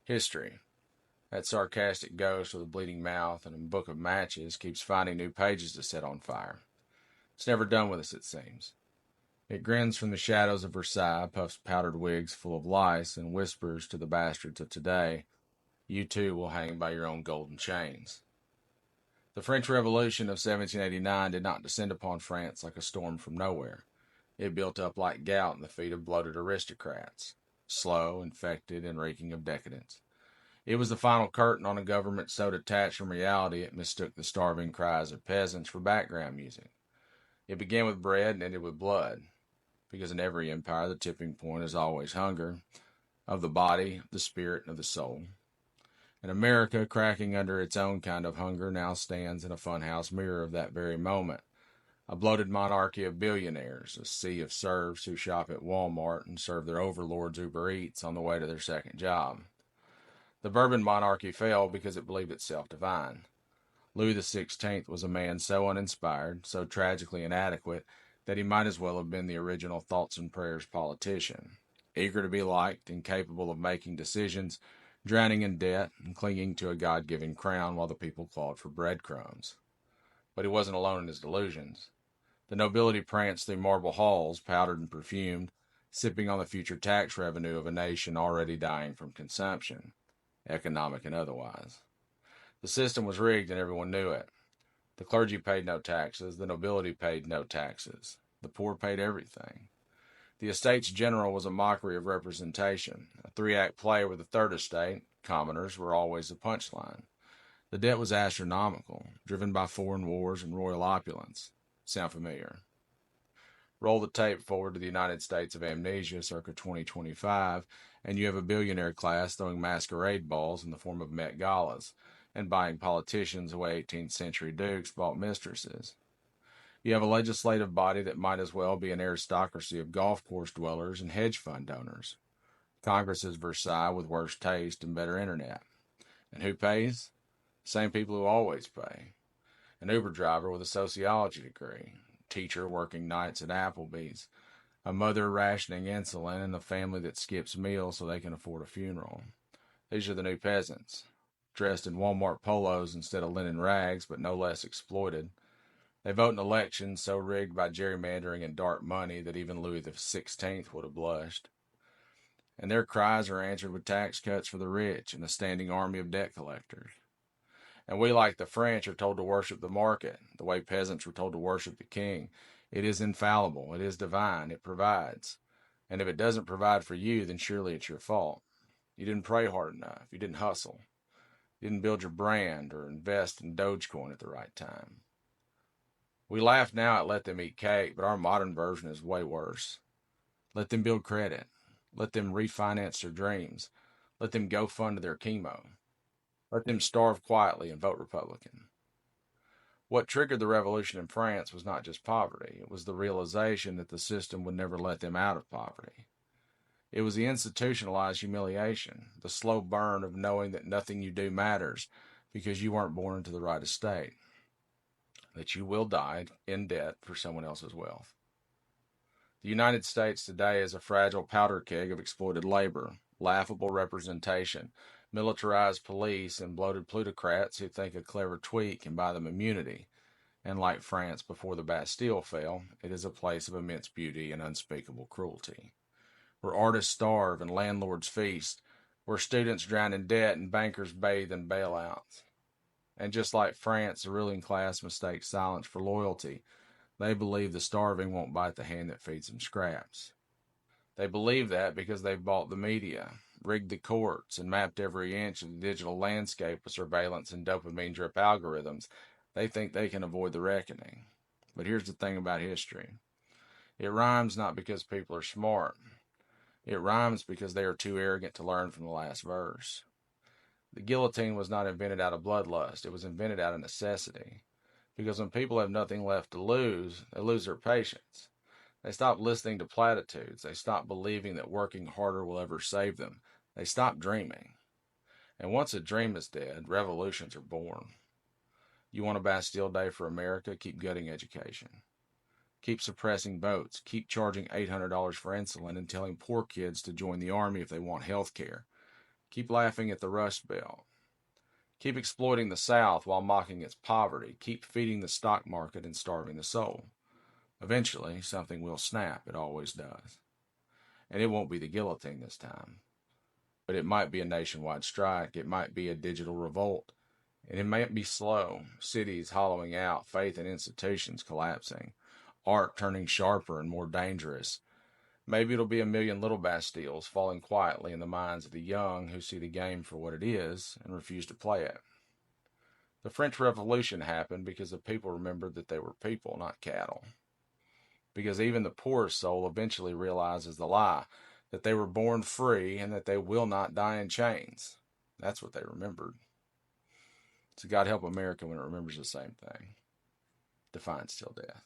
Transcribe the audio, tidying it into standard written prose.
History. That sarcastic ghost with a bleeding mouth and a book of matches keeps finding new pages to set on fire. It's never done with us, it seems. It grins from the shadows of Versailles, puffs powdered wigs full of lice, and whispers to the bastards of today, you too will hang by your own golden chains. The French Revolution of 1789 did not descend upon France like a storm from nowhere. It built up like gout in the feet of bloated aristocrats, slow, infected, and reeking of decadence. It was the final curtain on a government so detached from reality it mistook the starving cries of peasants for background music. It began with bread and ended with blood, because in every empire the tipping point is always hunger, of the body, of the spirit, and of the soul. And America, cracking under its own kind of hunger, now stands in a funhouse mirror of that very moment. A bloated monarchy of billionaires, a sea of serfs who shop at Walmart and serve their overlords Uber Eats on the way to their second job. The Bourbon monarchy fell because it believed itself divine. Louis XVI was a man so uninspired, so tragically inadequate, that he might as well have been the original thoughts and prayers politician, eager to be liked, incapable of making decisions, drowning in debt, and clinging to a God-given crown while the people clawed for breadcrumbs. But he wasn't alone in his delusions. The nobility pranced through marble halls, powdered and perfumed, sipping on the future tax revenue of a nation already dying from consumption, economic and otherwise. The system was rigged and everyone knew it. The clergy paid no taxes, the nobility paid no taxes, the poor paid everything. The Estates General was a mockery of representation, a three-act play where the third estate, commoners, were always the punchline. The debt was astronomical, driven by foreign wars and royal opulence. Sound familiar? Roll the tape forward to the United States of Amnesia circa 2025, and you have a billionaire class throwing masquerade balls in the form of Met Galas, and buying politicians the way 18th century dukes bought mistresses. You have a legislative body that might as well be an aristocracy of golf course dwellers and hedge fund owners. Congress is Versailles with worse taste and better internet. And who pays? Same people who always pay. An Uber driver with a sociology degree, teacher working nights at Applebee's, a mother rationing insulin, and a family that skips meals so they can afford a funeral. These are the new peasants, dressed in Walmart polos instead of linen rags, but no less exploited. They vote in elections so rigged by gerrymandering and dark money that even Louis XVI would have blushed. And their cries are answered with tax cuts for the rich and a standing army of debt collectors. And we, like the French, are told to worship the market, the way peasants were told to worship the king. It is infallible, it is divine, it provides. And if it doesn't provide for you, then surely it's your fault. You didn't pray hard enough, you didn't hustle, you didn't build your brand or invest in Dogecoin at the right time. We laugh now at let them eat cake, but our modern version is way worse. Let them build credit. Let them refinance their dreams. Let them go fund their chemo. Let them starve quietly and vote Republican. What triggered the revolution in France was not just poverty. It was the realization that the system would never let them out of poverty. It was the institutionalized humiliation, the slow burn of knowing that nothing you do matters because you weren't born into the right estate, that you will die in debt for someone else's wealth. The United States today is a fragile powder keg of exploited labor, laughable representation, militarized police, and bloated plutocrats who think a clever tweak can buy them immunity. And like France before the Bastille fell, it is a place of immense beauty and unspeakable cruelty, where artists starve and landlords feast, where students drown in debt and bankers bathe in bailouts. And just like France, the ruling class mistakes silence for loyalty. They believe the starving won't bite the hand that feeds them scraps. They believe that because they've bought the media, rigged the courts, and mapped every inch of the digital landscape with surveillance and dopamine drip algorithms. They think they can avoid the reckoning. But here's the thing about history. It rhymes not because people are smart. It rhymes because they are too arrogant to learn from the last verse. The guillotine was not invented out of bloodlust. It was invented out of necessity. Because when people have nothing left to lose, they lose their patience. They stop listening to platitudes. They stop believing that working harder will ever save them. They stop dreaming. And once a dream is dead, revolutions are born. You want a Bastille Day for America? Keep gutting education. Keep suppressing votes. Keep charging $800 for insulin and telling poor kids to join the army if they want health care. Keep laughing at the Rust Belt. Keep exploiting the South while mocking its poverty. Keep feeding the stock market and starving the soul. Eventually, something will snap. It always does. And it won't be the guillotine this time. But it might be a nationwide strike. It might be a digital revolt. And it might be slow. Cities hollowing out, faith in institutions collapsing, art turning sharper and more dangerous. Maybe it'll be a million little Bastilles falling quietly in the minds of the young who see the game for what it is and refuse to play it. The French Revolution happened because the people remembered that they were people, not cattle. Because even the poorest soul eventually realizes the lie that they were born free and that they will not die in chains. That's what they remembered. So God help America when it remembers the same thing. Defiance till death.